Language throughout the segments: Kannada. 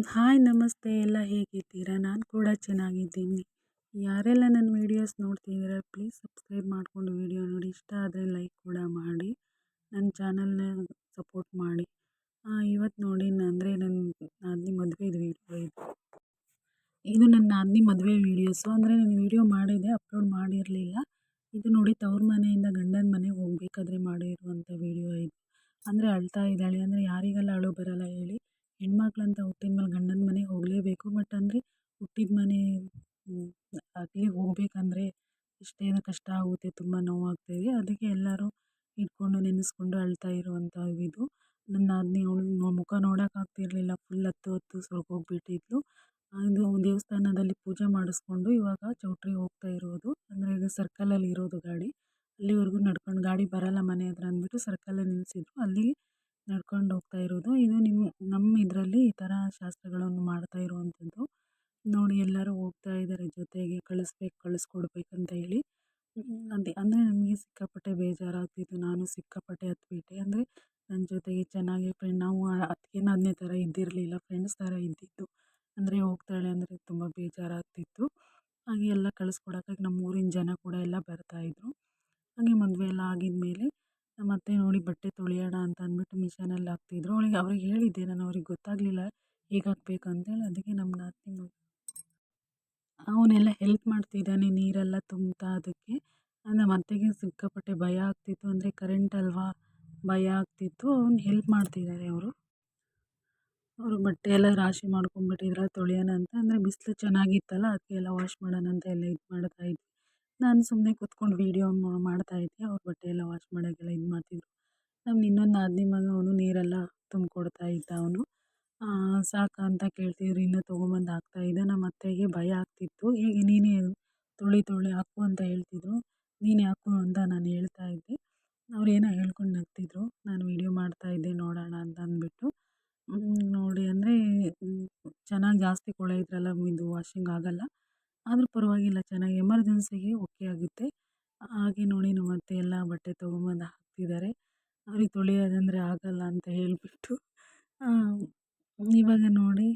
ಹಾಯ್ ನಮಸ್ತೆ ಎಲ್ಲ ಹೇಗಿದ್ದೀರಾ? ನಾನು ಕೂಡ ಚೆನ್ನಾಗಿದ್ದೀನಿ. ಯಾರೆಲ್ಲ ನನ್ನ ವೀಡಿಯೋಸ್ ನೋಡ್ತಿದ್ದೀರಾ ಪ್ಲೀಸ್ ಸಬ್ಸ್ಕ್ರೈಬ್ ಮಾಡಿಕೊಂಡು ವೀಡಿಯೋ ನೋಡಿ. ಇಷ್ಟ ಆದರೆ ಲೈಕ್ ಕೂಡ ಮಾಡಿ, ನನ್ನ ಚಾನಲ್ನ ಸಪೋರ್ಟ್ ಮಾಡಿ. ಇವತ್ತು ನೋಡಿ ಅಂದರೆ ನನ್ನ ನಾದಿನಿ ಮದುವೆದು ವೀಡಿಯೋ ಇದು ನನ್ನ ನಾದಿನಿ ಮದುವೆ ವೀಡಿಯೋಸು. ಅಂದರೆ ನಾನು ವೀಡಿಯೋ ಮಾಡಿದೆ, ಅಪ್ಲೋಡ್ ಮಾಡಿರಲಿಲ್ಲ. ಇದು ನೋಡಿ ತವ್ರ ಮನೆಯಿಂದ ಗಂಡನ ಮನೆಗೆ ಹೋಗ್ಬೇಕಾದ್ರೆ ಮಾಡಿರುವಂಥ ವೀಡಿಯೋ ಇದು. ಅಂದರೆ ಅಳ್ತಾ ಇದ್ದಾಳೆ. ಅಂದರೆ ಯಾರಿಗೆಲ್ಲ ಅಳು ಬರಲ್ಲ ಹೇಳಿ? ಹೆಣ್ಮಕ್ಳಂತ ಹುಟ್ಟಿದ ಮೇಲೆ ಗಂಡನ ಮನೆಗೆ ಹೋಗಲೇಬೇಕು. ಬಟ್ ಅಂದರೆ ಹುಟ್ಟಿದ ಮನೆ ಅಲ್ಲಿಗೆ ಹೋಗಬೇಕಂದ್ರೆ ಎಷ್ಟೇನೋ ಕಷ್ಟ ಆಗುತ್ತೆ, ತುಂಬ ನೋವಾಗ್ತಾಯಿದೆ. ಅದಕ್ಕೆ ಎಲ್ಲರೂ ಇಟ್ಕೊಂಡು ನೆನೆಸ್ಕೊಂಡು ಅಳ್ತಾ ಇರುವಂಥ ಇದು. ನನ್ನ ನಾದಿನಿ ಅವಳು ಮುಖ ನೋಡೋಕ್ಕಾಗ್ತಿರ್ಲಿಲ್ಲ, ಫುಲ್ ಹತ್ತು ಸ್ವರ್ಗೋಗ್ಬಿಟ್ಟಿದ್ಲು. ಇದು ದೇವಸ್ಥಾನದಲ್ಲಿ ಪೂಜೆ ಮಾಡಿಸ್ಕೊಂಡು ಇವಾಗ ಚೌಟ್ರಿಗೆ ಹೋಗ್ತಾ ಇರೋದು. ಅಂದರೆ ಈಗ ಸರ್ಕಲಲ್ಲಿ ಇರೋದು ಗಾಡಿ, ಅಲ್ಲಿವರೆಗೂ ನಡ್ಕೊಂಡು ಗಾಡಿ ಬರಲ್ಲ ಮನೆ ಹತ್ರ ಅಂದ್ಬಿಟ್ಟು ಸರ್ಕಲಲ್ಲಿ ನಿಲ್ಲಿಸಿದ್ರು, ಅಲ್ಲಿಗೆ ನಡ್ಕೊಂಡು ಹೋಗ್ತಾ ಇರೋದು. ಇದು ನಮ್ಮ ಇದರಲ್ಲಿ ಈ ಥರ ಶಾಸ್ತ್ರಗಳನ್ನು ಮಾಡ್ತಾ ಇರುವಂಥದ್ದು ನೋಡಿ. ಎಲ್ಲರೂ ಹೋಗ್ತಾ ಇದ್ದಾರೆ ಜೊತೆಗೆ, ಕಳಿಸ್ಕೊಡ್ಬೇಕಂತ ಹೇಳಿ. ಅದೇ ಅಂದರೆ ನಮಗೆ ಸಿಕ್ಕಾಪಟ್ಟೆ ಬೇಜಾರಾಗ್ತಿತ್ತು. ನಾನು ಸಿಕ್ಕಾಪಟ್ಟೆ ಹತ್ಬಿಟ್ಟೆ. ಅಂದರೆ ನನ್ನ ಜೊತೆಗೆ ಚೆನ್ನಾಗಿ ನಾವು ಅದಕ್ಕೆ ನಾದಿನಿ ಥರ ಇದ್ದಿರಲಿಲ್ಲ, ಫ್ರೆಂಡ್ಸ್ ಥರ ಇದ್ದಿದ್ದು. ಅಂದರೆ ಹೋಗ್ತಾಳೆ ಅಂದರೆ ತುಂಬ ಬೇಜಾರಾಗ್ತಿತ್ತು. ಹಾಗೆ ಎಲ್ಲ ಕಳಿಸ್ಕೊಡೋಕ್ಕಾಗಿ ನಮ್ಮ ಊರಿನ ಜನ ಕೂಡ ಎಲ್ಲ ಬರ್ತಾಯಿದ್ರು. ಹಾಗೆ ಮದುವೆ ಎಲ್ಲ ಆಗಿದ್ಮೇಲೆ ಮತ್ತೆ ನೋಡಿ ಬಟ್ಟೆ ತೊಳೆಯೋಣ ಅಂತ ಅಂದ್ಬಿಟ್ಟು ಮಿಷನಲ್ಲಿ ಹಾಕ್ತಿದ್ರು. ಅವ್ರಿಗೆ ಹೇಳಿದ್ದೆ ನಾನು, ಅವ್ರಿಗೆ ಗೊತ್ತಾಗಲಿಲ್ಲ ಹೇಗೆ ಹಾಕ್ಬೇಕು ಅಂತೇಳಿ. ಅದಕ್ಕೆ ನಮ್ಮ ನಾದಿನಿ ಅವನೆಲ್ಲ ಹೆಲ್ಪ್ ಮಾಡ್ತಿದ್ದಾನೆ, ನೀರೆಲ್ಲ ತುಂಬ್ತಾ. ಅದಕ್ಕೆ ನಮ್ಮ ಅತ್ತೆಗೆ ಸಿಕ್ಕಾಪಟ್ಟೆ ಭಯ ಆಗ್ತಿತ್ತು. ಅಂದರೆ ಕರೆಂಟ್ ಅಲ್ವಾ, ಭಯ ಆಗ್ತಿತ್ತು. ಅವ್ನು ಹೆಲ್ಪ್ ಮಾಡ್ತಿದ್ದಾರೆ ಅವರು ಬಟ್ಟೆ ಎಲ್ಲ ರಾಶಿ ಮಾಡ್ಕೊಂಡ್ಬಿಟ್ಟಿದ್ರು ತೊಳೆಯೋಣ ಅಂತ. ಅಂದರೆ ಬಿಸಿಲು ಚೆನ್ನಾಗಿತ್ತಲ್ಲ, ಅದಕ್ಕೆ ಎಲ್ಲ ವಾಶ್ ಮಾಡೋಣ ಅಂತ ಎಲ್ಲ ಇದು ಮಾಡ್ತಾಯಿದ್ವಿ. ನಾನು ಸುಮ್ಮನೆ ಕೂತ್ಕೊಂಡು ವೀಡಿಯೋ ಮಾಡ್ತಾಯಿದ್ದೆ. ಅವ್ರು ಬಟ್ಟೆ ಎಲ್ಲ ವಾಶ್ ಮಾಡೋಕ್ಕೆಲ್ಲ ಇದು ಮಾಡ್ತಿದ್ರು. ನಮ್ಮ ಇನ್ನೊಂದು ನಾದಿನಿ ಮಗ ಅವನು ನೀರೆಲ್ಲ ತುಂಬಿಕೊಡ್ತಾ ಇದ್ದ. ಅವನು ಸಾಕಾ ಅಂತ ಕೇಳ್ತಿದ್ರು, ಇನ್ನೂ ತೊಗೊಂಬಂದು ಹಾಕ್ತಾಯಿದ್ದ. ನಮ್ಮ ಅತ್ತೆಗೆ ಭಯ ಆಗ್ತಿತ್ತು. ಹೇಗೆ ನೀನೇ ತೊಳಿ ಹಾಕು ಅಂತ ಹೇಳ್ತಿದ್ರು, ನೀನೇ ಹಾಕು ಅಂತ ನಾನು ಹೇಳ್ತಾ ಇದ್ದೆ. ಅವ್ರೇನೋ ಹೇಳ್ಕೊಂಡು ನಗ್ತಿದ್ರು. ನಾನು ವೀಡಿಯೋ ಮಾಡ್ತಾಯಿದ್ದೆ ನೋಡೋಣ ಅಂತ ಅಂದ್ಬಿಟ್ಟು. ನೋಡಿ ಅಂದರೆ ಚೆನ್ನಾಗಿ ಜಾಸ್ತಿ ಕೊಳೆ ಇದ್ರಲ್ಲ, ಇದು ವಾಷಿಂಗ್ ಆಗೋಲ್ಲ. ಆದರೂ ಪರವಾಗಿಲ್ಲ, ಚೆನ್ನಾಗಿ ಎಮರ್ಜೆನ್ಸಿಗೆ ಓಕೆ ಆಗುತ್ತೆ. ಹಾಗೆ ನೋಡಿ ನಮ್ಮ ಅತ್ತೆ ಎಲ್ಲ ಬಟ್ಟೆ ತೊಗೊಂಬಂದು ಹಾಕ್ತಿದ್ದಾರೆ. ಅವ್ರಿಗೆ ತೊಳೆಯೋದಂದರೆ ಆಗಲ್ಲ ಅಂತ ಹೇಳಿಬಿಟ್ಟು ಇವಾಗ ನೋಡಿ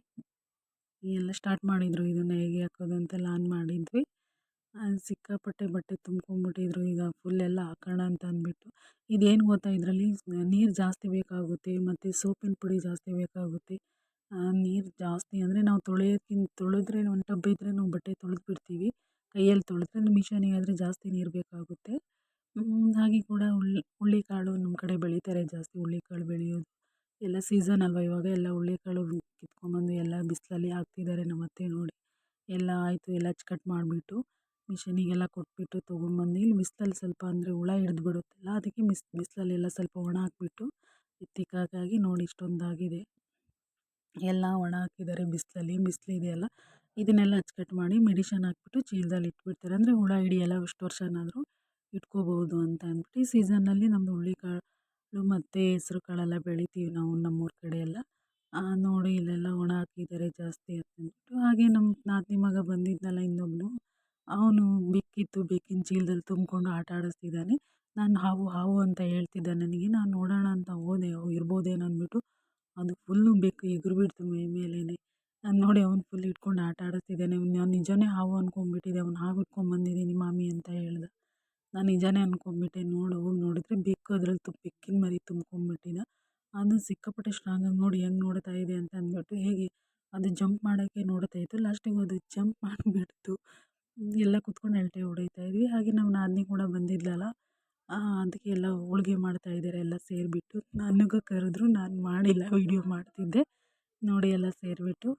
ಎಲ್ಲ ಸ್ಟಾರ್ಟ್ ಮಾಡಿದರು. ಇದನ್ನು ಹೇಗೆ ಹಾಕೋದು ಅಂತೆಲ್ಲ ಆನ್ ಮಾಡಿದ್ವಿ. ಸಿಕ್ಕಾಪಟ್ಟೆ ಬಟ್ಟೆ ತುಂಬ್ಕೊಂಡ್ಬಿಟ್ಟಿದ್ರು. ಈಗ ಫುಲ್ ಎಲ್ಲ ಹಾಕೋಣ ಅಂತ ಅಂದ್ಬಿಟ್ಟು. ಇದೇನು ಗೊತ್ತಾ, ಇದರಲ್ಲಿ ನೀರು ಜಾಸ್ತಿ ಬೇಕಾಗುತ್ತೆ ಮತ್ತು ಸೋಪಿನ ಪುಡಿ ಜಾಸ್ತಿ ಬೇಕಾಗುತ್ತೆ. ನೀರು ಜಾಸ್ತಿ ಅಂದರೆ ನಾವು ತೊಳೆದ್ರೆ ಒಂದು ಟಬ್ ಇದ್ದರೆ ನಾವು ಬಟ್ಟೆ ತೊಳೆದು ಬಿಡ್ತೀವಿ. ಕೈಯಲ್ಲಿ ತೊಳೆದ್ರೆ ಮಿಷನಿಗೆ ಆದರೆ ಜಾಸ್ತಿ ನೀರು ಬೇಕಾಗುತ್ತೆ. ಹಾಗೆ ಕೂಡ ಹುಳ್ಳಿಕಾಳು ನಮ್ಮ ಕಡೆ ಬೆಳೀತಾರೆ ಜಾಸ್ತಿ. ಹುಳ್ಳಿಕಾಳು ಬೆಳೆಯೋದು ಎಲ್ಲ ಸೀಸನ್ ಅಲ್ವಾ ಇವಾಗ. ಎಲ್ಲ ಹುಳ್ಳಿಕಾಳು ಕಿತ್ಕೊಂಡ್ಬಂದು ಎಲ್ಲ ಬಿಸಿಲಲ್ಲಿ ಹಾಕ್ತಿದ್ದಾರೆ ನಮ್ಮ ಅತ್ತೆ ನೋಡಿ. ಎಲ್ಲ ಆಯಿತು, ಎಲ್ಲ ಕಟ್ ಮಾಡಿಬಿಟ್ಟು ಮಿಷನಿಗೆಲ್ಲ ಕೊಟ್ಬಿಟ್ಟು ತೊಗೊಂಬಂದು ಇಲ್ಲಿ ಬಿಸಿಲಲ್ಲಿ ಸ್ವಲ್ಪ ಅಂದರೆ ಹುಳ ಹಿಡ್ದು ಬಿಡುತ್ತಲ್ಲ, ಅದಕ್ಕೆ ಬಿಸಿಲಲ್ಲೆಲ್ಲ ಸ್ವಲ್ಪ ಒಣ ಹಾಕ್ಬಿಟ್ಟು ಇತ್ತಿಕ್ಕಾಗಿ ನೋಡಿ ಇಷ್ಟೊಂದಾಗಿದೆ. ಎಲ್ಲ ಒಣ ಹಾಕಿದ್ದಾರೆ ಬಿಸಿಲಲ್ಲಿ. ಬಿಸಿಲಿದೆಯಲ್ಲ, ಇದನ್ನೆಲ್ಲ ಅಚ್ಚುಕಟ್ಟು ಮಾಡಿ ಮೆಡಿಷನ್ ಹಾಕ್ಬಿಟ್ಟು ಚೀಲದಲ್ಲಿ ಇಟ್ಬಿಡ್ತಾರೆ. ಅಂದರೆ ಹುಳ ಹಿಡಿಯಲ್ಲ, ಎಷ್ಟು ವರ್ಷನಾದರೂ ಇಟ್ಕೋಬೋದು ಅಂತ ಅಂದ್ಬಿಟ್ಟು. ಈ ಸೀಸನ್ನಲ್ಲಿ ನಮ್ಮದು ಹುಳ್ಳಿಕಾಳು ಮತ್ತು ಹೆಸ್ರು ಕಾಳೆಲ್ಲ ಬೆಳಿತೀವಿ ನಾವು ನಮ್ಮೂರ ಕಡೆ ಎಲ್ಲ. ನೋಡಿ ಇಲ್ಲೆಲ್ಲ ಒಣ ಹಾಕಿದ್ದಾರೆ ಜಾಸ್ತಿ ಅಂತಂದ್ಬಿಟ್ಟು. ಹಾಗೆ ನಮ್ಮ ನಾದಿನಿ ಮಗ ಬಂದಿದ್ನಲ್ಲ ಇನ್ನೊಬ್ಬನು, ಅವನು ಬೆಕ್ಕಿನ ಚೀಲದಲ್ಲಿ ತುಂಬಿಕೊಂಡು ಆಟ ಆಡಿಸ್ತಿದ್ದಾನೆ. ನಾನು ಹಾವು ಅಂತ ಹೇಳ್ತಿದ್ದ ನನಗೆ. ನಾನು ನೋಡೋಣ ಅಂತ ಹೋದೆ, ಇರ್ಬೋದೇನೋ ಅಂದ್ಬಿಟ್ಟು. ಅದು ಫುಲ್ಲು ಬೆಕ್ಕು ಎಗರ್ಬಿಡ್ತು ಮೇಲೇ. ನಾನು ನೋಡಿ ಅವ್ನು ಫುಲ್ ಇಟ್ಕೊಂಡು ಆಟ ಆಡಿಸ್ತಿದ್ದಾನೆ. ನಾನು ನಿಜನೇ ಹಾವು ಅಂದ್ಕೊಂಡ್ಬಿಟ್ಟಿದ್ದೆ. ಅವ್ನು ಹಾವು ಇಟ್ಕೊಂಡ್ಬಂದಿದ್ದೀನಿ ಮಾಮಿ ಅಂತ ಹೇಳ್ದೆ. ನಾನು ನಿಜನೇ ಅಂದ್ಕೊಂಡ್ಬಿಟ್ಟೆ. ಹೋಗಿ ನೋಡಿದ್ರೆ ಬೆಕ್ಕು ಅದರಲ್ಲಿ ಬೆಕ್ಕಿನ ಮರಿ ತುಂಬ್ಕೊಂಡ್ಬಿಟ್ಟಿದ್ದ. ಅದು ಸಿಕ್ಕಾಪಟ್ಟೆ ಸ್ಟ್ರಾಂಗಾಗಿ ನೋಡಿ ಹೆಂಗೆ ನೋಡ್ತಾ ಇದೆ ಅಂತ ಅಂದ್ಬಿಟ್ಟು. ಹೇಗೆ ಅದು ಜಂಪ್ ಮಾಡೋಕ್ಕೆ ನೋಡ್ತಾ ಇತ್ತು, ಲಾಸ್ಟಿಗೆ ಅದು ಜಂಪ್ ಮಾಡಿಬಿಡ್ತು. ಎಲ್ಲ ಕೂತ್ಕೊಂಡು ಅಳತೆ ಹೊಡಿತಾ ಇದ್ವಿ. ಹಾಗೆ ನಮ್ಮ ನಾದಿನಿ ಕೂಡ ಬಂದಿದ್ಲಲ್ಲ, ಅದಕ್ಕೆ ಎಲ್ಲ ಹೋಳಿಗೆ ಮಾಡ್ತಾಯಿದ್ದಾರೆ ಎಲ್ಲ ಸೇರಿಬಿಟ್ಟು. ನನಗೂ ಕರೆದ್ರು, ನಾನು ಮಾಡಿಲ್ಲ, ವೀಡಿಯೋ ಮಾಡ್ತಿದ್ದೆ ನೋಡಿ. ಎಲ್ಲ ಸೇರಿಬಿಟ್ಟು